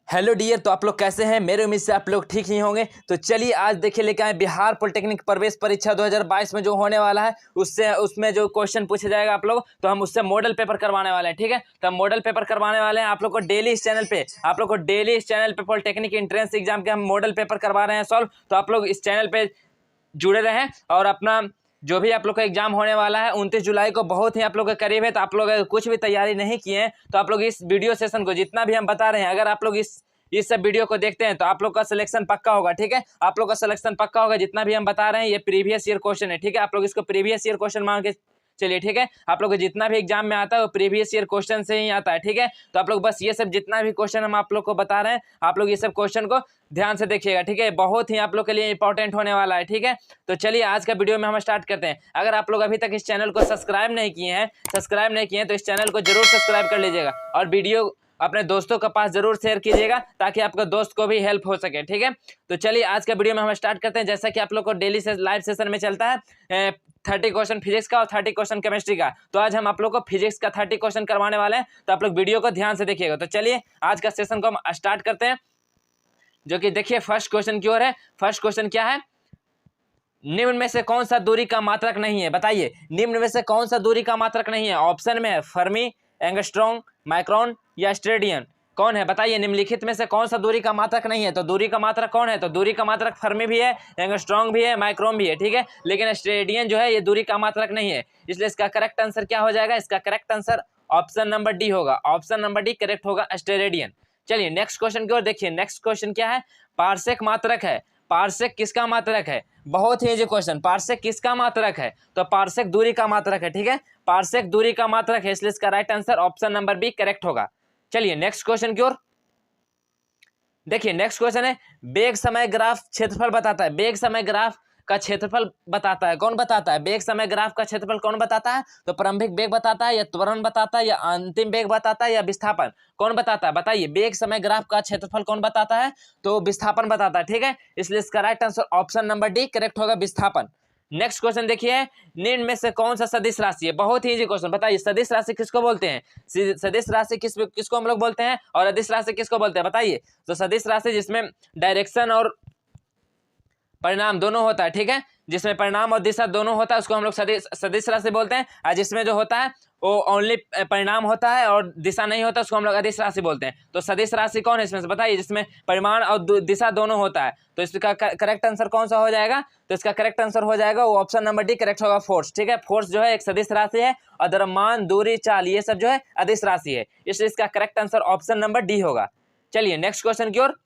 Hello dear. तो आप लोग कैसे हैं? मेरे उम्मीद से आप लोग ठीक ही होंगे। तो चलिए आज देखिए लेके आए बिहार पॉलिटेक्निक प्रवेश परीक्षा 2022 में जो होने वाला है उसमें जो क्वेश्चन पूछा जाएगा आप लोग, तो हम उससे मॉडल पेपर करवाने वाले हैं। ठीक है, तो हम मॉडल पेपर करवाने वाले हैं आप लोग को डेली इस चैनल पे पॉलिटेक्निक एंट्रेंस एग्जाम के हम मॉडल पेपर करवा रहे हैं सॉल्व। तो आप लोग इस चैनल पे जुड़े रहें और अपना जो भी आप लोग का एग्जाम होने वाला है 29 जुलाई को बहुत ही आप लोग के करीब है। तो आप लोग अगर कुछ भी तैयारी नहीं किए हैं तो आप लोग इस वीडियो सेशन को जितना भी हम बता रहे हैं, अगर आप लोग इस सब वीडियो को देखते हैं तो आप लोग का सिलेक्शन पक्का होगा। ठीक है, आप लोग का सिलेक्शन पक्का होगा। जितना भी हम बता रहे हैं ये प्रीवियस ईयर क्वेश्चन है। ठीक है, आप लोग इसको प्रीवियस ईयर क्वेश्चन मान के चलिए। ठीक है, आप लोग को जितना भी एग्जाम में आता है वो प्रीवियस ईयर क्वेश्चन से ही आता है। ठीक है, तो आप लोग बस ये सब जितना भी क्वेश्चन हम आप लोग को बता रहे हैं आप लोग ये सब क्वेश्चन को ध्यान से देखिएगा। ठीक है, बहुत ही आप लोग के लिए इंपॉर्टेंट होने वाला है। ठीक है, तो चलिए आज का वीडियो में हम स्टार्ट करते हैं। अगर आप लोग अभी तक इस चैनल को सब्सक्राइब नहीं किए हैं तो इस चैनल को जरूर सब्सक्राइब कर लीजिएगा और वीडियो अपने दोस्तों के पास जरूर शेयर कीजिएगा ताकि आपके दोस्त को भी हेल्प हो सके। ठीक है, तो चलिए आज का वीडियो में हम स्टार्ट करते हैं। जैसा कि आप लोग को डेली से लाइव सेशन में चलता है 30 क्वेश्चन फिजिक्स का और 30 क्वेश्चन केमिस्ट्री का, तो आज हम आप लोग को फिजिक्स का 30 क्वेश्चन करवाने वाले हैं। तो आप लोग वीडियो को ध्यान से देखिएगा। तो चलिए आज का सेशन को हम स्टार्ट करते हैं, जो कि देखिए फर्स्ट क्वेश्चन की ओर है। फर्स्ट क्वेश्चन क्या है? निम्न में से कौन सा दूरी का मात्रक नहीं है? बताइए, निम्न में से कौन सा दूरी का मात्रक नहीं है? ऑप्शन में है फर्मी, एंगस्ट्रॉम, माइक्रोन या स्टेडियन। कौन है बताइए? निम्नलिखित में से कौन सा दूरी का मात्रक नहीं है? तो दूरी का मात्रक कौन है? तो दूरी का मात्रक फर्मी भी है, एंगस्ट्रॉम भी है, माइक्रोन भी है। ठीक है, लेकिन स्टेडियन जो है ये दूरी का मात्रक नहीं है, इसलिए इसका करेक्ट आंसर क्या हो जाएगा? इसका correct answer option number D होगा। ऑप्शन नंबर डी करेक्ट होगा, स्टेरेडियन। चलिए नेक्स्ट क्वेश्चन की ओर देखिए। नेक्स्ट क्वेश्चन क्या है? पार्सेक मात्रक है। पार्सेक किसका मात्रक है? बहुत ही इजी क्वेश्चन। पार्सेक किसका मात्रक है? तो पार्सेक दूरी का मात्रक है। ठीक है, पार्सेक दूरी का मात्रक है, इसलिए इसका right answer option number B correct होगा। चलिए नेक्स्ट क्वेश्चन की ओर देखिए। नेक्स्ट क्वेश्चन है वेग समय ग्राफ क्षेत्रफल बताता है। वेग समय ग्राफ का क्षेत्रफल बताता है, कौन बताता है? वेग समय ग्राफ का क्षेत्रफल कौन बताता है? तो प्रारंभिक वेग बताता है या त्वरण बताता है या अंतिम वेग बताता है या विस्थापन? कौन बताता है बताइए? वेग समय ग्राफ का क्षेत्रफल कौन बताता है? तो विस्थापन बताता है। ठीक है, इसलिए इसका right answer option number D correct होगा, विस्थापन। नेक्स्ट क्वेश्चन देखिए। निम्न में से कौन सा सदिश राशि है? बहुत ही इजी क्वेश्चन। बताइए सदिश राशि किसको बोलते हैं? सदिश राशि किसको हम लोग बोलते हैं और अदिश राशि किसको बोलते हैं? बताइए। तो सदिश राशि जिसमें डायरेक्शन और परिणाम दोनों होता है। ठीक है, जिसमें परिणाम और दिशा दोनों होता है उसको हम लोग सदिश राशि बोलते हैं। और जिसमें जो होता है वो ओनली परिणाम होता है और दिशा नहीं होता उसको हम लोग अदिश राशि बोलते हैं। तो सदिश राशि कौन है इसमें से? बताइए, जिसमें परिमाण और दिशा दोनों होता है। तो इसका करेक्ट आंसर कौन सा हो जाएगा? तो इसका करेक्ट आंसर हो जाएगा वो ऑप्शन नंबर डी करेक्ट होगा, फोर्स। ठीक है, फोर्स जो है एक सदिश राशि है और द्रव्यमान, दूरी, चाल ये सब जो है अदिश राशि है, इसलिए इसका correct answer option number D होगा। चलिए नेक्स्ट क्वेश्चन की ओर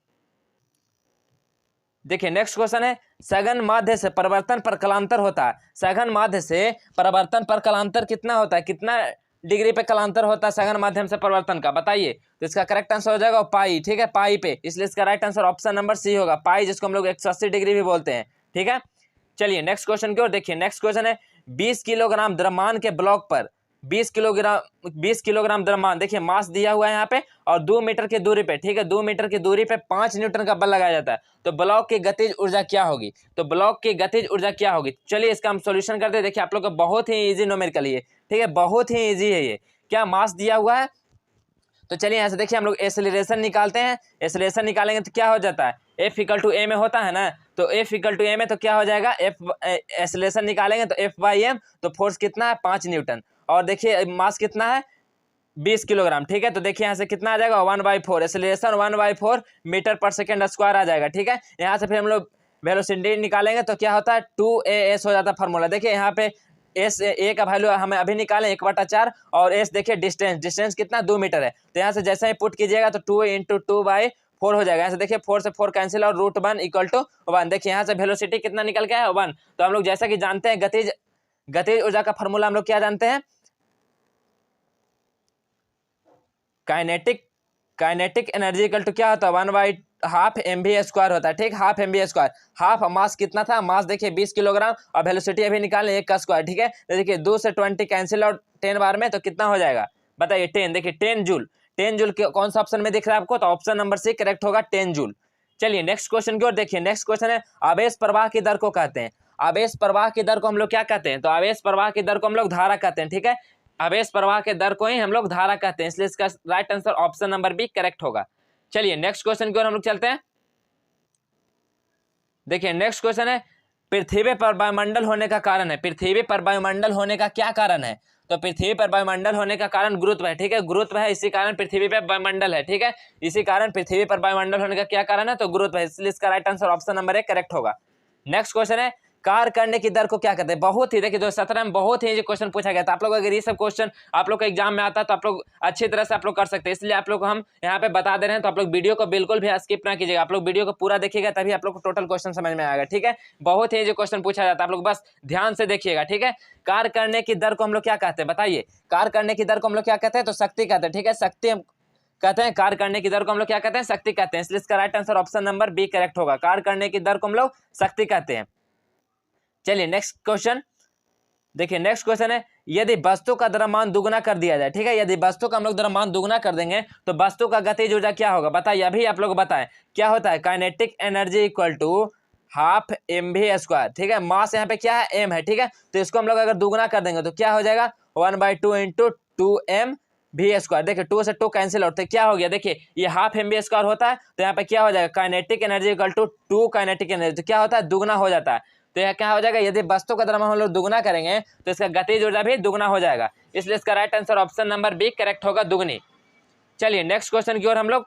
देखिए। नेक्स्ट क्वेश्चन है सघन माध्य से परिवर्तन पर कलांतर होता है। सघन माध्य से परिवर्तन पर कलांतर कितना होता है? कितना डिग्री पे कलांतर होता है सघन माध्यम से परिवर्तन का? बताइए। तो इसका करेक्ट आंसर हो जाएगा पाई। ठीक है, पाई पे, इसलिए इसका right answer option number C होगा, पाई, जिसको हम लोग 180 डिग्री भी बोलते हैं। ठीक है, चलिए नेक्स्ट क्वेश्चन की ओर देखिए। नेक्स्ट क्वेश्चन है 20 किलोग्राम द्रव्यमान के ब्लॉक पर 20 किलोग्राम द्रव्यमान, देखिए मास दिया हुआ है यहाँ पे और 2 मीटर की दूरी पे। ठीक है, 2 मीटर की दूरी पे 5 न्यूटन का बल लगाया जाता है। तो ब्लॉक की गतिज ऊर्जा क्या होगी? तो ब्लॉक की गतिज ऊर्जा क्या होगी? चलिए इसका हम सॉल्यूशन करते हैं। देखिए आप लोग को बहुत ही इजी न्यूमेरिकल है। ठीक है, बहुत ही इजी है ये। क्या मास दिया हुआ है? तो चलिए यहाँ से देखिए हम लोग एक्सेलरेशन निकालते हैं। एक्सेलरेशन निकालेंगे तो क्या हो जाता है? F इक्वल टू ए में होता है ना, तो F इक्वल टू ए में तो क्या हो जाएगा? एक्सेलरेशन निकालेंगे तो F/m, तो फोर्स कितना है? 5 न्यूटन। और देखिए मास कितना है? 20 किलोग्राम। ठीक है, तो देखिए यहाँ से कितना आ जाएगा? 1/4। एक्सेलरेशन 1/4 मीटर पर सेकेंड स्क्वायर आ जाएगा। ठीक है, यहाँ से फिर हम लोग वेलोसिटी निकालेंगे तो क्या होता है? 2as हो जाता है फार्मूला। देखिए यहाँ पे एस ए का वैल्यू हमें अभी निकालें 1/4 और एस देखिए डिस्टेंस कितना? 2 मीटर है। तो यहाँ से जैसे ही पुट कीजिएगा तो 2 × 2/4 हो जाएगा। यहाँ से देखिए 4 से 4 कैंसिल और √1 = 1। देखिए यहाँ से वेलोसिटी कितना निकल के है? 1। तो हम लोग जैसा कि जानते हैं गतिज ऊर्जा का फार्मूला हम लोग क्या जानते हैं? काइनेटिक एनर्जी इक्वल टू क्या होता है? 1/2 mv² होता है। ठीक, हाफ mv²। हाफ मास कितना था? मास देखिए 20 किलोग्राम और वेलोसिटी अभी निकालें 1 का स्क्वायर। ठीक है, तो देखिए 2 से 20 कैंसिल और 10 बार में तो कितना हो जाएगा? बताइए 10। देखिए 10 जूल। 10 जूल कौन सा ऑप्शन में दिख रहा है आपको? तो ऑप्शन नंबर सी करेक्ट होगा, 10 जूल। चलिए नेक्स्ट क्वेश्चन की ओर देखिए। नेक्स्ट क्वेश्चन है आवेश प्रवाह की दर को कहते हैं। आवेश प्रवाह की दर को हम लोग क्या कहते हैं? तो आवेश प्रवाह की दर को हम लोग धारा कहते हैं। ठीक है, आवेश प्रवाह के दर को ही हम लोग धारा कहते हैं, इसलिए इसका right answer option number B correct होगा। चलिए नेक्स्ट क्वेश्चन की ओर हम लोग चलते हैं। देखिए नेक्स्ट क्वेश्चन है, पृथ्वी पर वायुमंडल होने का कारण है। पृथ्वी पर वायुमंडल होने का क्या कारण है? तो पृथ्वी पर वायुमंडल होने का कारण गुरुत्व है, ठीक है, गुरुत्व है, इसी कारण पृथ्वी पर वायुमंडल है, ठीक है, इसी कारण पृथ्वी पर वायुमंडल होने का क्या कारण है? तो गुरुत्व है, इसलिए इसका right answer option number 1 correct होगा। नेक्स्ट क्वेश्चन है, कार्य करने की दर को क्या कहते हैं? बहुत ही देखिए 2017 में बहुत ही क्वेश्चन पूछा गया था। आप लोग अगर ये सब क्वेश्चन आप लोग के एग्जाम में आता है तो आप लोग अच्छी तरह से आप लोग कर सकते हैं, इसलिए आप लोग को हम यहाँ पे बता दे रहे हैं। तो आप लोग वीडियो को बिल्कुल भी स्किप ना कीजिएगा, आप लोग वीडियो को पूरा देखिएगा तभी आप लोग को टोटल क्वेश्चन समझ में आएगा, ठीक है। बहुत ही क्वेश्चन पूछा जाता है, आप लोग बस ध्यान से देखिएगा, ठीक है। कार्य करने की दर को हम लोग क्या कहते हैं बताइए? कार्य करने की दर को हम लोग क्या कहते हैं? तो शक्ति कहते हैं, ठीक है, शक्ति कहते हैं। कार्य करने की दर को हम लोग क्या कहते हैं? शक्ति कहते हैं, इसलिए इसका right answer option number B correct होगा। कार्य करने की दर को हम लोग शक्ति कहते हैं। चलिए नेक्स्ट क्वेश्चन देखिए, नेक्स्ट क्वेश्चन है, यदि वस्तु का द्रव्यमान दुगना कर दिया जाए, ठीक है, यदि वस्तु का हम लोग द्रव्यमान दुगना कर देंगे तो वस्तु का गतिज ऊर्जा क्या होगा? बताइए, अभी आप लोग बताएं क्या होता है? Kinetic energy equal to half mv², ठीक है, मास यहाँ पे क्या है? m है, ठीक है, तो इसको हम लोग अगर दुगना कर देंगे तो क्या हो जाएगा? 1/2 इंटू 2mv²। देखिए 2 से 2 कैंसिल होते, क्या हो गया? देखिए ये हाफ mv² होता है, तो यहाँ पे क्या हो जाएगा? Kinetic energy equal to 2 kinetic energy, तो क्या होता है? दुगना हो जाता है। तो यह क्या हो जाएगा? यदि वस्तु का द्रव्यमान हम लोग दुगना करेंगे तो इसका गतिज ऊर्जा भी दुगना हो जाएगा, इसलिए इसका right answer option number B correct होगा, दुगनी। चलिए नेक्स्ट क्वेश्चन की ओर हम लोग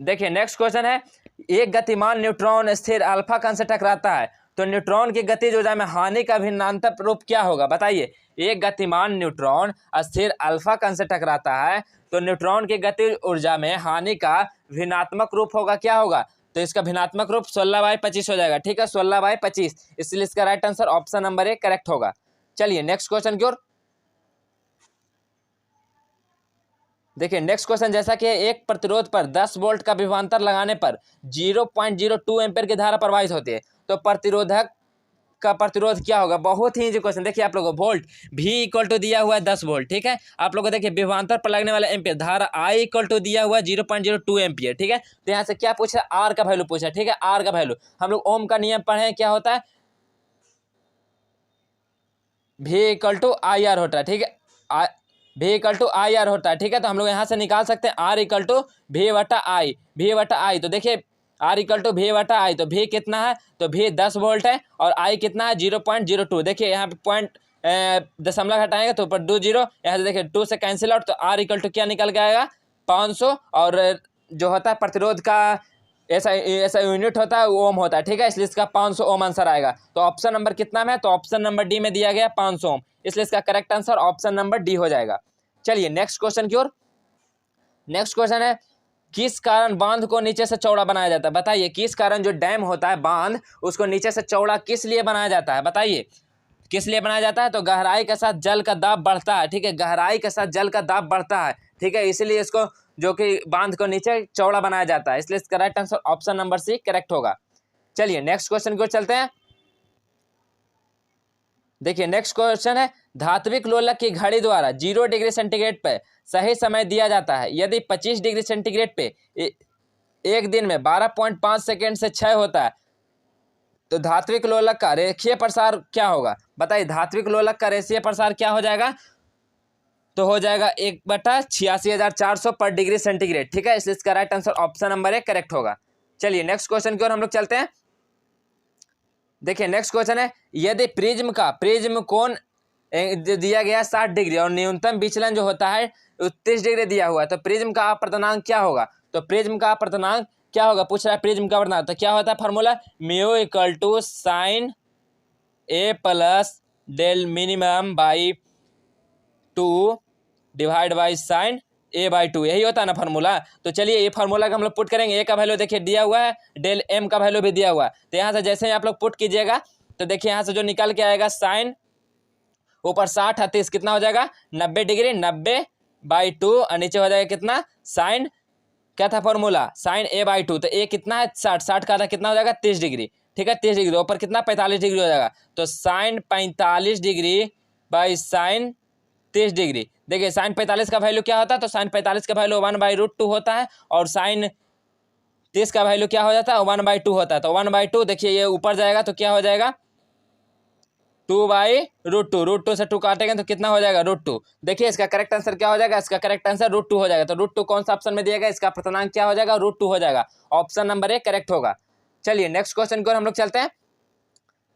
देखिए, नेक्स्ट क्वेश्चन है, एक गतिमान न्यूट्रॉन स्थिर अल्फा कण से टकराता है तो न्यूट्रॉन की गतिज ऊर्जा में हानि का भिन्नांतर रूप क्या होगा? बताइए, एक गतिमान न्यूट्रॉन स्थिर अल्फा कण से टकराता है तो न्यूट्रॉन की गतिज ऊर्जा में हानि का भिन्नात्मक रूप होगा, क्या होगा? तो इसका भिन्नात्मक रूप 16/25 हो जाएगा, ठीक है, 16/25, इसलिए इसका right answer option number 1 correct होगा। चलिए नेक्स्ट क्वेश्चन की ओर देखिए, नेक्स्ट क्वेश्चन, जैसा कि एक प्रतिरोध पर 10 वोल्ट का विभवांतर लगाने पर 0.02 एम्पीयर की धारा प्रवाहित होती है तो प्रतिरोधक का प्रतिरोध क्या होगा? बहुत ही इजी क्वेश्चन। देखिए आप लोगों को वोल्ट V इक्वल टू दिया हुआ है 10 वोल्ट, ठीक है, आप लोगों को देखिए विभवांतर पर लगने वाला एम्पियर धारा I इक्वल टू दिया हुआ है 0.02 एम्पियर, ठीक है, तो यहाँ से क्या पूछा? R का वैल्यू पूछा, ठीक है, R का वैल्यू हम लोग ओम का नियम पढ़े हैं, क्या होता है? V इक्वल टू IR होता है, ठीक है, V इक्वल टू IR होता है, ठीक है, तो हम लोग यहाँ से निकाल सकते हैं R equal to V/I, V/I, तो देखिए R इक्वल टू V/I, तो V कितना है? तो V 10 वोल्ट है और I कितना है? 0.02। देखिए यहाँ पे पॉइंट दशमलव हटाएंगे तो ऊपर 2 0, यहाँ से देखिए 2 से कैंसिल आउट, तो R इक्वल टू क्या निकल के आएगा? 500, और जो होता है प्रतिरोध का ऐसा यूनिट होता है वो ओम होता है, ठीक है, इसलिए इसका 500 ओम आंसर आएगा। तो ऑप्शन नंबर कितना में है? तो ऑप्शन नंबर डी में दिया गया 500 ओम, इसलिए इसका correct answer option number D हो जाएगा। चलिए नेक्स्ट क्वेश्चन की ओर। नेक्स्ट क्वेश्चन है, किस कारण बांध को नीचे से चौड़ा बनाया जाता है? बताइए, किस कारण जो डैम होता है बांध उसको नीचे से चौड़ा किस लिए बनाया जाता है? बताइए किस लिए बनाया जाता है? तो गहराई के साथ जल का दाब बढ़ता है, ठीक है, गहराई के साथ जल का दाब बढ़ता है, ठीक है, इसीलिए इसको जो कि बांध को नीचे चौड़ा बनाया जाता है, इसलिए इसका right answer option number C correct होगा। चलिए नेक्स्ट क्वेश्चन की ओर चलते हैं। देखिए नेक्स्ट क्वेश्चन है, धात्विक लोलक की घड़ी द्वारा 0 डिग्री सेंटीग्रेड पे सही समय दिया जाता है। यदि 25 डिग्री सेंटीग्रेड पे एक दिन में 12.5 सेकेंड से क्षय होता है तो धात्विक लोलक का रेखीय प्रसार क्या होगा? बताइए, धात्विक लोलक का रेखीय प्रसार क्या हो जाएगा? तो हो जाएगा 1/86,400 पर डिग्री सेंटीग्रेड, ठीक है, इसलिए इसका right answer option number 1 correct होगा। चलिए नेक्स्ट क्वेश्चन की ओर हम लोग चलते हैं। देखिए नेक्स्ट क्वेश्चन है, यदि प्रिज्म कोण दिया गया 60 डिग्री और न्यूनतम विचलन जो होता है 30 डिग्री दिया हुआ है तो प्रिज्म का अपवर्तनांक क्या होगा? तो प्रिज्म का अपवर्तनांक क्या होगा? पूछ रहा है प्रिज्म का अपवर्तनांक, तो क्या होता है formula? Mu equal to sine A plus del minimum by 2 divide by sine A/2, यही होता है ना फार्मूला। तो चलिए ये फार्मूला का हम लोग पुट करेंगे। ए का वैल्यू देखिए दिया हुआ है, डेल एम का वैल्यू भी दिया हुआ है, तो यहाँ से जैसे ही आप लोग पुट कीजिएगा तो देखिए यहाँ से जो निकल के आएगा साइन ऊपर 60 30 कितना हो जाएगा? 90 डिग्री, 90/2 और नीचे हो जाएगा कितना? साइन क्या था फॉर्मूला? साइन A/2, तो ए कितना है? 60, 60 का आधा कितना हो जाएगा? 30 डिग्री, ठीक है, 30 डिग्री ऊपर कितना? 45 डिग्री हो जाएगा, तो sine 45 degree by sine 30 degree. देखिए साइन 45 का वैल्यू क्या होता है? तो साइन 45 का वैल्यू 1/√2 होता है और साइन 30 का वैल्यू क्या हो जाता है? 1/2 होता है, तो 1/2 देखिए ये ऊपर जाएगा तो क्या हो जाएगा? 2/√2 से 2 काटेंगे तो कितना हो जाएगा √2। देखिए इसका करेक्ट आंसर क्या हो जाएगा, इसका करेक्ट आंसर √2 हो जाएगा। तो √2 कौन सा ऑप्शन में दिया गया, इसका अपर्तनांक क्या हो जाएगा, √2 हो जाएगा। ऑप्शन नंबर 1 करेक्ट होगा। चलिए नेक्स्ट क्वेश्चन की ओर हम लोग चलते हैं।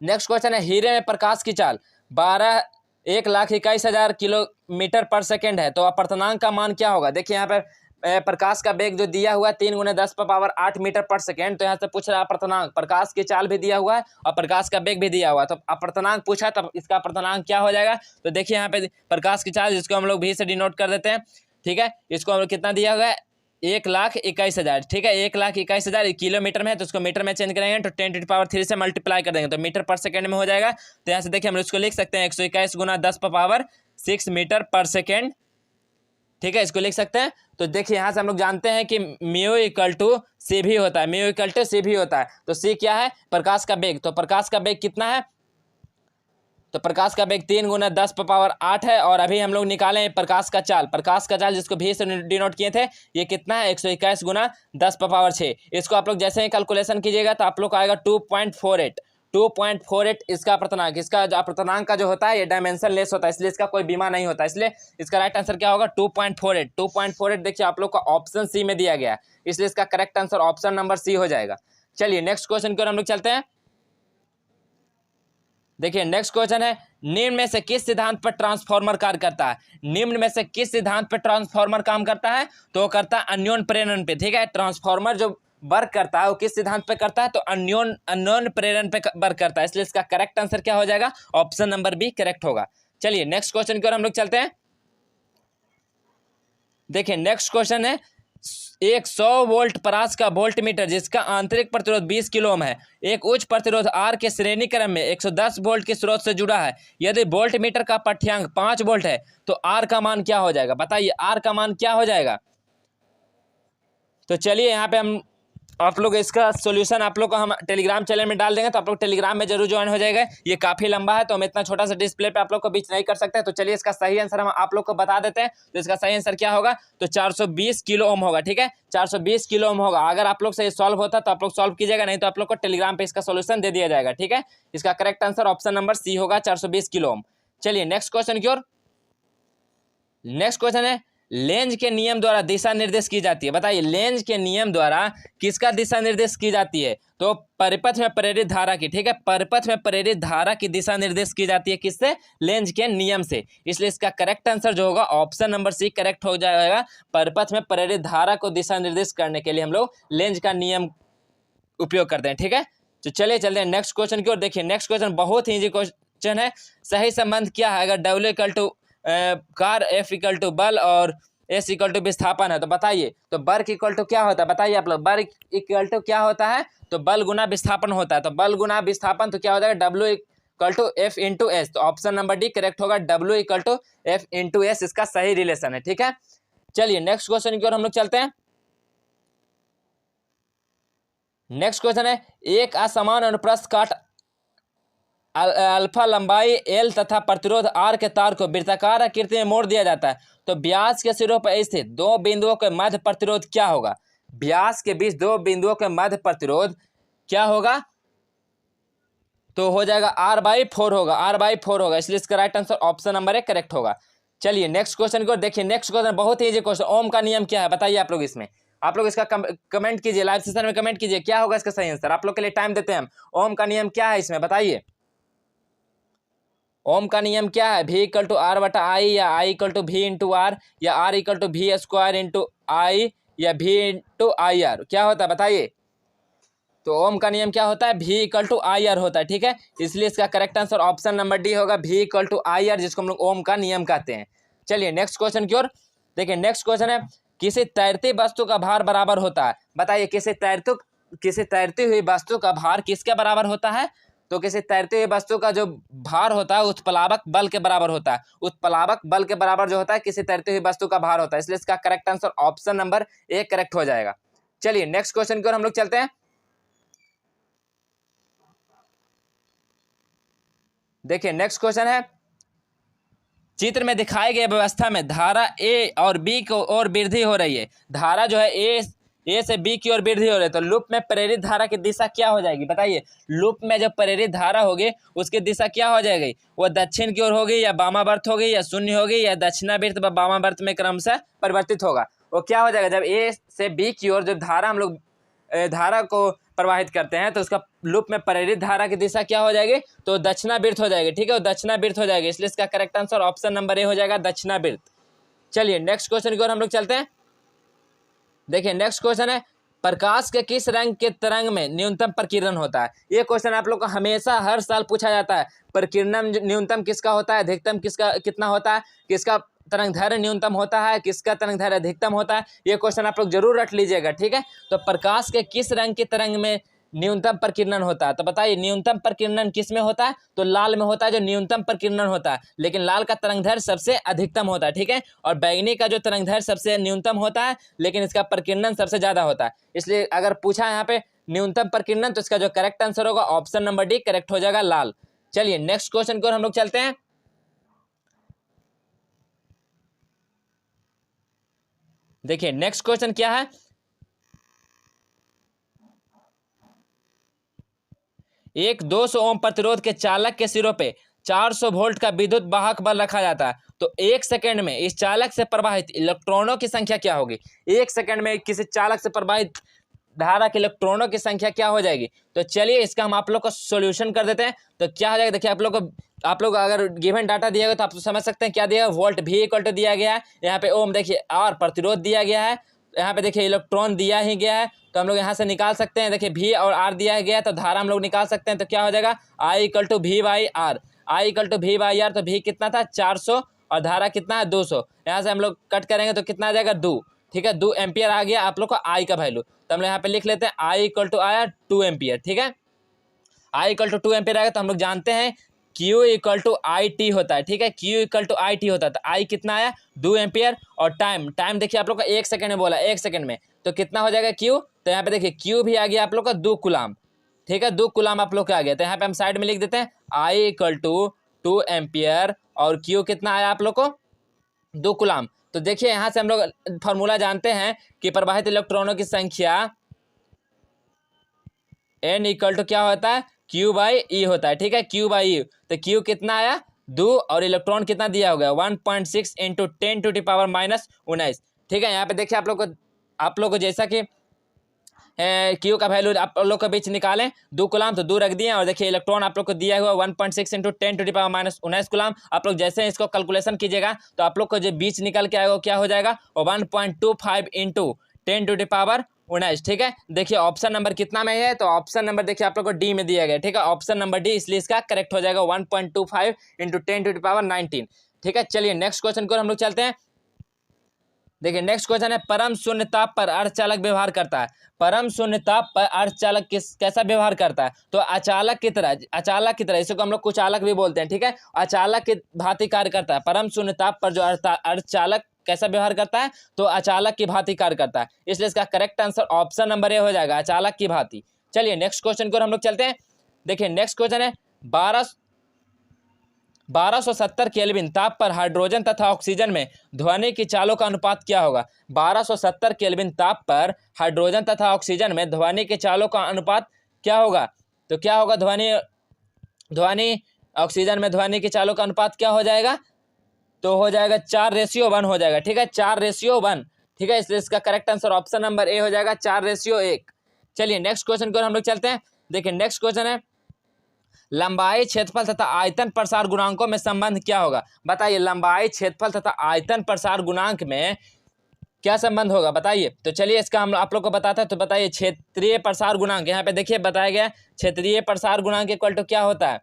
नेक्स्ट क्वेश्चन है, हीरे में प्रकाश की चाल 1,21,000 किलोमीटर पर सेकेंड है, तो अपर्तनांक का मान क्या होगा। देखिए यहाँ पर प्रकाश का वेग जो दिया हुआ है 3 × 10⁸ मीटर पर सेकेंड, तो यहाँ से पूछ रहा है अपर्तनांक। प्रकाश की चाल भी दिया हुआ है और प्रकाश का वेग भी दिया हुआ है, तो अपर्तनांक पूछा तब इसका अपर्तनांक क्या हो जाएगा। तो देखिए यहाँ पे प्रकाश की चाल, जिसको हम लोग भी से डिनोट कर देते हैं, ठीक है। इसको हम लोग कितना दिया हुआ है, 1,21,000, ठीक है। 1,21,000 किलोमीटर में है, तो उसको मीटर में चेंज करेंगे तो 10⁻³ से मल्टीप्लाई कर देंगे तो मीटर पर सेकेंड में हो जाएगा। तो यहाँ से देखिए हम इसको लिख सकते हैं 121 × 10⁻6 मीटर पर सेकेंड, ठीक है, इसको लिख सकते हैं। तो देखिए यहाँ से हम लोग जानते हैं कि म्यू इक्वल टू सी भी होता है, म्यू इक्वल टू सी भी होता है। तो सी क्या है, प्रकाश का वेग। तो प्रकाश का वेग कितना है, तो प्रकाश का वेग 3 × 10⁸ है। और अभी हम लोग निकालें प्रकाश का चाल, प्रकाश का चाल जिसको भी से डिनोट किए थे, ये कितना है 121 × 10⁻6। इसको आप लोग जैसे ही कैलकुलेशन कीजिएगा तो आप लोग को आएगा 2.48 इसका अपर्तनांक। इसका अपर्तनांक का जो होता है ये डायमेंशन लेस होता है, इसलिए इसका कोई बीमा नहीं होता, इसलिए इसका राइट आंसर क्या होगा 2.48। देखिए आप लोग का ऑप्शन सी में दिया गया, इसलिए इसका correct answer option number C हो जाएगा। चलिए नेक्स्ट क्वेश्चन की ओर हम लोग चलते हैं। देखिए नेक्स्ट क्वेश्चन है, निम्न में से किस सिद्धांत पर ट्रांसफार्मर कार्य करता है। निम्न में से किस सिद्धांत पर ट्रांसफार्मर काम करता है, तो वो करता है अन्योन प्रेरण पे, ठीक है। ट्रांसफार्मर जो वर्क करता है वो किस सिद्धांत पे करता है, तो अन्योन प्रेरण पे वर्क करता है, इसलिए इसका करेक्ट आंसर क्या हो जाएगा, ऑप्शन नंबर बी करेक्ट होगा। चलिए नेक्स्ट क्वेश्चन की ओर हम लोग चलते हैं। देखिए नेक्स्ट क्वेश्चन है, एक 100 वोल्ट परास का वोल्ट मीटर जिसका आंतरिक प्रतिरोध 20 किलो ओम है, एक उच्च प्रतिरोध आर के श्रेणी क्रम में 110 वोल्ट के स्रोत से जुड़ा है। यदि वोल्ट मीटर का पाठ्यांक 5 वोल्ट है तो आर का मान क्या हो जाएगा। बताइए आर का मान क्या हो जाएगा। तो चलिए यहाँ पे हम आप लोग इसका सॉल्यूशन आप लोग को हम टेलीग्राम चैनल में डाल देंगे, तो आप लोग टेलीग्राम में जरूर ज्वाइन हो जाएगा। ये काफ़ी लंबा है तो हम इतना छोटा सा डिस्प्ले पे आप लोग को बीच नहीं कर सकते। तो चलिए इसका सही आंसर हम आप लोग को बता देते हैं। तो इसका सही आंसर क्या होगा, तो 420 किलो ओम होगा, ठीक है। 420 किलो ओम होगा। अगर आप लोग से ये सॉल्व होता तो आप लोग सॉल्व कीजिएगा, नहीं तो आप लोग को टेलीग्राम पे इसका सोल्यूशन दे दिया जाएगा, ठीक है। इसका correct answer option number C होगा, 420 किलो ओम। चलिए नेक्स्ट क्वेश्चन की ओर। नेक्स्ट क्वेश्चन है, लेंज के नियम द्वारा दिशा निर्देश की जाती है। बताइए लेंज के नियम द्वारा किसका दिशा निर्देश की जाती है, तो परिपथ में प्रेरित धारा की, ठीक है। परिपथ में प्रेरित धारा की दिशा निर्देश की जाती है किससे, लेंज के नियम से, इसलिए इसका करेक्ट आंसर जो होगा ऑप्शन नंबर सी करेक्ट हो जाएगा। परिपथ में प्रेरित धारा को दिशा निर्देश करने के लिए हम लोग लेंज का नियम उपयोग करते हैं, ठीक है। तो चलिए चलते हैं नेक्स्ट क्वेश्चन की ओर। देखिए नेक्स्ट क्वेश्चन बहुत ही इजी क्वेश्चन है, सही संबंध क्या है अगर W इक्वल टू कार, F इक्वल टू बल और S इक्वल टू विस्थापन है। तो बताइए तो वर्क इक्वल टू क्या होता है, बताइए आप लोग। वर्क इक्वल टू क्या होता है, तो बल गुना विस्थापन होता है। तो बल गुना विस्थापन तो क्या हो जाएगा, W equal to F into S. तो ऑप्शन नंबर डी करेक्ट होगा, W equal to F into S इसका सही रिलेशन है, ठीक है। चलिए नेक्स्ट क्वेश्चन की ओर हम लोग चलते हैं। नेक्स्ट क्वेश्चन है, एक असमान अनुप्रस्थ काट अल्फा लंबाई एल तथा प्रतिरोध आर के तार को वृत्ताकार आकृति में मोड़ दिया जाता है, तो व्यास के सिरों पर स्थित दो बिंदुओं के मध्य प्रतिरोध क्या होगा। व्यास के बीच दो बिंदुओं के मध्य प्रतिरोध क्या होगा, तो हो जाएगा R/4 होगा, R/4 होगा, इसलिए इसका right answer option number 1 correct होगा। चलिए नेक्स्ट क्वेश्चन को देखिए। नेक्स्ट क्वेश्चन बहुत ही इजी क्वेश्चन, ओम का नियम क्या है बताइए आप लोग। इसमें आप लोग इसका कमेंट कीजिए, लाइव सेशन में कमेंट कीजिए क्या होगा इसका सही आंसर। आप लोग के लिए टाइम देते हैं हम। ओम का नियम क्या है इसमें बताइए, ओम का नियम क्या है, V इक्वल टू R/I या I equal to V into R या R equal to V² into I या V इंटू IR, क्या होता है बताइए। तो ओम का नियम क्या होता है, V इक्वल टू IR होता है, ठीक है। इसलिए इसका correct answer option number D होगा, V इक्वल टू IR, जिसको हम लोग ओम का नियम कहते हैं। चलिए नेक्स्ट क्वेश्चन की ओर देखिए। नेक्स्ट क्वेश्चन है, किसी तैरती वस्तु का भार बराबर होता है। बताइए किसी तैरती हुई वस्तु का भार किसके बराबर होता है, तो किसी तैरती हुई वस्तु का जो भार होता है उत्प्लावक बल के बराबर होता है। उत्प्लावक बल के बराबर जो होता है किसी तैरती हुई वस्तु का भार होता है, इसलिए इसका correct answer option number 1 correct हो जाएगा। चलिए नेक्स्ट क्वेश्चन की ओर हम लोग चलते हैं। देखिए नेक्स्ट क्वेश्चन है, चित्र में दिखाई गई व्यवस्था में धारा ए और बी को और वृद्धि हो रही है। धारा जो है ए ए से बी की ओर वृद्धि हो रही है, तो लूप में प्रेरित धारा की दिशा क्या हो जाएगी बताइए। लूप में जो प्रेरित धारा होगी उसकी दिशा क्या हो जाएगी, वो दक्षिण की ओर होगी या वामावर्त होगी या शून्य होगी या दक्षिणावर्त व वामावर्त में क्रमशः परिवर्तित होगा। वो क्या हो जाएगा, जब ए से बी की ओर जो धारा हम लोग धारा को प्रवाहित करते हैं तो उसका लूप में प्रेरित धारा की दिशा क्या हो जाएगी, तो दक्षिणावर्त हो जाएगी। ठीक है, दक्षिणावर्त हो जाएगी, इसलिए इसका correct answer option number A हो जाएगा, दक्षिणावर्त। चलिए नेक्स्ट क्वेश्चन की ओर हम लोग चलते हैं। देखिए नेक्स्ट क्वेश्चन है, प्रकाश के किस रंग के तरंग में न्यूनतम प्रकीर्णन होता है। ये क्वेश्चन आप लोग को हमेशा हर साल पूछा जाता है। प्रकीर्णन न्यूनतम किसका होता है, अधिकतम किसका कितना होता है, किसका तरंग दैर्घ्य न्यूनतम होता है, किसका तरंग दैर्घ्य अधिकतम होता है। ये क्वेश्चन आप लोग जरूर रट लीजिएगा। ठीक है, तो प्रकाश के किस रंग के तरंग में न्यूनतम प्रकीर्णन होता है, तो बताइए न्यूनतम प्रकीर्णन किस में होता है, तो लाल में होता है जो न्यूनतम प्रकीर्णन होता है, लेकिन लाल का तरंगदैर्घ्य सबसे अधिकतम होता है। ठीक है, और बैंगनी का जो तरंगदैर्घ्य सबसे न्यूनतम होता है लेकिन इसका प्रकीर्णन सबसे ज्यादा होता है। इसलिए अगर पूछा यहाँ पे न्यूनतम प्रकीर्णन तो इसका जो करेक्ट आंसर होगा ऑप्शन नंबर डी करेक्ट हो जाएगा, लाल। चलिए नेक्स्ट क्वेश्चन की ओर हम लोग चलते हैं। देखिए नेक्स्ट क्वेश्चन क्या है, एक 200 ओम प्रतिरोध के चालक के सिरों पे 400 वोल्ट का विद्युत वाहक बल रखा जाता है, तो एक सेकंड में इस चालक से प्रवाहित इलेक्ट्रॉनों की संख्या क्या होगी। एक सेकंड में किसी चालक से प्रवाहित धारा के इलेक्ट्रॉनों की संख्या क्या हो जाएगी। तो चलिए इसका हम आप लोग को सॉल्यूशन कर देते हैं। तो क्या हो जाएगा, देखिए आप लोग अगर गिवन डाटा दिया गया तो आप समझ सकते हैं क्या दिया है, वोल्ट भी इक्वल टू दिया गया है, यहाँ पे ओम देखिए आर प्रतिरोध दिया गया है, यहाँ पे देखिए इलेक्ट्रॉन दिया ही गया है, तो हम लोग यहाँ से निकाल सकते हैं। देखिए भी और आर दिया गया है तो धारा हम लोग निकाल सकते हैं। तो क्या हो जाएगा, I equal to V by R, I equal to V by R, तो भी कितना था 400 और धारा कितना है 200। यहाँ से हम लोग कट करेंगे तो कितना आ जाएगा 2। ठीक है, 2 एम्पियर आ गया आप लोग को आई का वैल्यू, तो हम लोग यहाँ पे लिख लेते हैं आई इक्वल टू आया 2 एम्पियर। ठीक है, आई इक्वल टू 2 एम्पियर आएगा तो हम लोग जानते हैं Q equal to I T होता है। ठीक है, Q equal to I T होता है, तो आई कितना आया 2 एम्पियर, और टाइम देखिए आप लोग का 1 सेकंड में बोला, 1 सेकंड में तो कितना हो जाएगा Q, तो यहाँ पे देखिए Q भी आ गया आप लोग का 2 कूलाम। ठीक है, 2 कूलाम आप लोग का आ गया, तो यहाँ पे हम साइड में लिख देते हैं आई इक्वल टू 2 एम्पियर और Q कितना आया आप लोग को 2 कूलाम। तो देखिए यहाँ से हम लोग फॉर्मूला जानते हैं कि प्रवाहित इलेक्ट्रॉनों की संख्या N इक्वल टू क्या होता है, Q बाई ई होता है। ठीक है, Q बाई ई, तो Q कितना आया 2 और इलेक्ट्रॉन कितना दिया होगा 1.6 इंटू 10 टू द पावर -19। ठीक है, यहाँ पे देखिए आप लोग को जैसा कि Q का वैल्यू आप लोग के बीच निकालें 2 कूलाम, तो 2 रख दिए, और देखिए इलेक्ट्रॉन आप लोग को दिया हुआ 1.6 into 10 to the power -19 coulomb. आप लोग जैसे इसको कैलकुलेशन कीजिएगा तो आप लोग को जो बीच निकल के आएगा क्या हो जाएगा, 1.25 इंटू 10 टू द पावर 19। ठीक है, देखिए ऑप्शन नंबर कितना में है, तो ऑप्शन नंबर देखिए आप लोग को डी में दिया गया। ठीक है, ऑप्शन नंबर डी, इसलिए इसका करेक्ट हो जाएगा 1.25 इंटू 10 टू द पावर 19। ठीक है, चलिए नेक्स्ट क्वेश्चन को हम लोग चलते हैं। देखिए नेक्स्ट क्वेश्चन है, परम शून्य ताप पर अर्धचालक व्यवहार करता है। परम शून्य ताप पर अर्धचालक कैसा व्यवहार करता है, तो अचालक की तरह इसको हम लोग कुचालक भी बोलते हैं। ठीक है, अचालक की भांति कार्य करता है। परम शून्य ताप पर जो अर्धचालक कैसा व्यवहार करता है, तो अचालक की भांति कार्य करता है, इसलिए इसका correct answer option number A हो जाएगा, अचालक की भांति। चलिए नेक्स्ट क्वेश्चन को हम लोग चलते हैं। देखिए नेक्स्ट क्वेश्चन है, 1270 केल्विन ताप पर हाइड्रोजन तथा ऑक्सीजन में ध्वनि की चालों का अनुपात क्या होगा। 1270 केल्विन ताप पर हाइड्रोजन तथा ऑक्सीजन में ध्वनि की चालों का अनुपात क्या होगा, तो क्या होगा, ध्वनि ऑक्सीजन में ध्वनि की चालों का अनुपात क्या हो जाएगा, तो हो जाएगा 4:1 हो जाएगा। ठीक है, 4:1। ठीक है, इसलिए इसका correct answer option number A हो जाएगा, 4:1। चलिए नेक्स्ट क्वेश्चन को हम लोग चलते हैं। देखिए नेक्स्ट क्वेश्चन है, लंबाई, क्षेत्रफल तथा आयतन प्रसार गुणांकों में संबंध क्या होगा। बताइए लंबाई, क्षेत्रफल तथा आयतन प्रसार गुणांक में क्या संबंध होगा, बताइए। तो चलिए इसका हम आप लोग को बताते हैं। तो बताइए क्षेत्रीय प्रसार गुणांक, यहाँ पे देखिए बताया गया क्षेत्रीय प्रसार गुणांक इक्वल टू क्या होता है,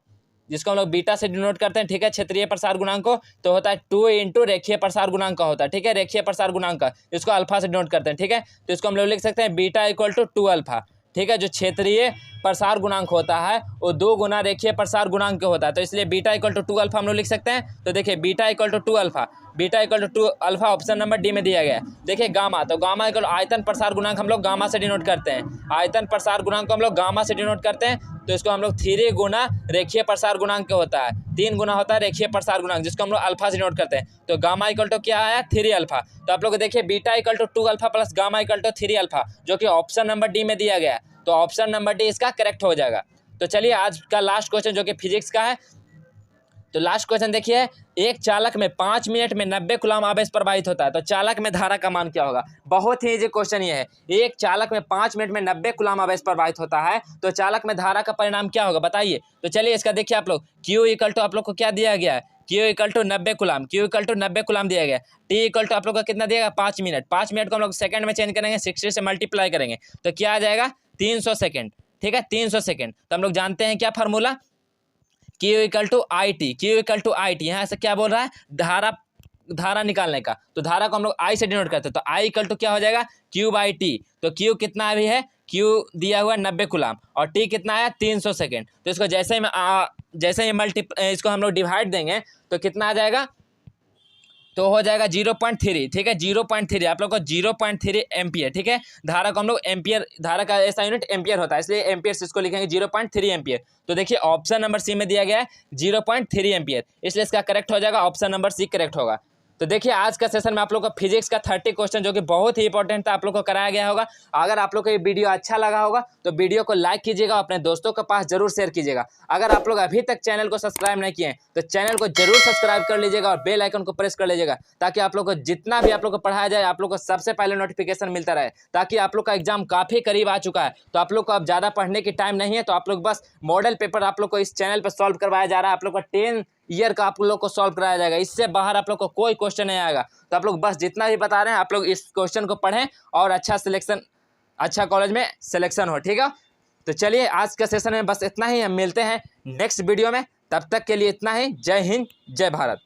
जिसको हम लोग बीटा से डिनोट करते हैं। ठीक है, क्षेत्रीय प्रसार गुणांक को तो होता है 2 इंटू रेखीय प्रसार गुणांक का होता है। ठीक है, रेखीय प्रसार गुणांक का, इसको अल्फा से डिनोट करते हैं। ठीक है, तो इसको हम लोग लिख सकते हैं बीटा इक्वल टू 2 अल्फा। ठीक है, जो क्षेत्रीय प्रसार गुणांक होता है वो 2 गुना रेखीय प्रसार गुणांक होता है, तो इसलिए बीटा इक्वल टू 2 अल्फा हम लोग लिख सकते हैं। तो देखिए beta equal to 2 alpha, beta equal to 2 alpha option number D में दिया गया है। देखिए गामा, तो गामा इक्वल आयतन प्रसार गुणांक हम लोग गामा से डिनोट करते हैं। आयतन प्रसार गुणांक को हम लोग गामा से डिनोट करते हैं, तो इसको हम लोग 3 गुना रेखीय प्रसार गुणांक होता है, 3 गुना होता है रेखीय प्रसार गुणांक, जिसको हम लोग अल्फा से डिनोट करते हैं। तो गामा इक्वल टू क्या आया 3 अल्फा। तो आप लोग देखिए beta equal to 2 alpha plus gamma equal to 3 alpha, जो कि ऑप्शन नंबर डी में दिया गया है। तो ऑप्शन नंबर डी इसका करेक्ट हो जाएगा। तो चलिए आज का लास्ट क्वेश्चन जो कि फिजिक्स का है, तो लास्ट क्वेश्चन देखिए, एक चालक में 5 मिनट में 90 कूलम आवेश प्रवाहित होता है, तो चालक में धारा का मान क्या होगा। बहुत ही इजी क्वेश्चन ये है। एक चालक में 5 मिनट में 90 कूलम आवेश प्रवाहित होता है, तो चालक में धारा का परिणाम क्या होगा बताइए। तो चलिए इसका देखिए आप लोग, Q इक्वल टू आप लोग को क्या दिया गया है, Q equal to 90 coulomb, Q equal to 90 coulomb दिया गया। T इक्वल टू आप लोग का कितना दिया गया 5 मिनट, 5 मिनट को हम लोग सेकंड में चेंज करेंगे, 60 से मल्टीप्लाई करेंगे तो क्या आ जाएगा 300 सेकंड। ठीक है 300 सेकंड। तो हम लोग जानते हैं क्या formula, Q equal to I T, Q equal to I T. यहाँ से क्या बोल रहा है धारा निकालने का, तो धारा को हम लोग I से डिनोट करते हैं, तो I इक्वल टू क्या हो जाएगा Q बाई टी। तो Q कितना अभी है, Q दिया हुआ है 90 कूलम और T कितना है 300 सेकेंड। तो इसको जैसे ही इसको हम लोग डिवाइड देंगे तो कितना आ जाएगा, तो हो जाएगा 0.3। ठीक है 0.3 आप लोग को 0.3 एम्पियर। ठीक है धारा को हम लोग एम्पियर, धारा का ऐसा यूनिट एम्पियर होता है, इसलिए एम्पियर से इसको लिखेंगे 0.3 एम्पियर। तो देखिए ऑप्शन नंबर सी में दिया गया है 0.3 एम्पियर, इसलिए इसका करेक्ट हो जाएगा ऑप्शन नंबर सी करेक्ट होगा। तो देखिए आज का सेशन में आप लोग को फिजिक्स का 30 क्वेश्चन जो कि बहुत ही इंपॉर्टेंट था आप लोग को कराया गया होगा। अगर आप लोग को ये वीडियो अच्छा लगा होगा तो वीडियो को लाइक कीजिएगा, अपने दोस्तों के पास जरूर शेयर कीजिएगा। अगर आप लोग अभी तक चैनल को सब्सक्राइब नहीं किए हैं तो चैनल को जरूर सब्सक्राइब कर लीजिएगा और बेल आइकन को प्रेस कर लीजिएगा, ताकि आप लोग को जितना भी आप लोग को पढ़ाया जाए आप लोग को सबसे पहले नोटिफिकेशन मिलता रहे। ताकि आप लोग का एग्जाम काफ़ी करीब आ चुका है, तो आप लोग को अब ज़्यादा पढ़ने की टाइम नहीं है, तो आप लोग बस मॉडल पेपर आप लोग को इस चैनल पर सॉल्व करवाया जा रहा है। आप लोग का 10 ईयर का आप लोग को सॉल्व कराया जाएगा, इससे बाहर आप लोग को कोई क्वेश्चन नहीं आएगा। तो आप लोग बस जितना भी बता रहे हैं आप लोग इस क्वेश्चन को पढ़ें और अच्छा कॉलेज में सिलेक्शन हो। ठीक है तो चलिए आज के सेशन में बस इतना ही, हम मिलते हैं नेक्स्ट वीडियो में, तब तक के लिए इतना ही। जय हिंद जय भारत।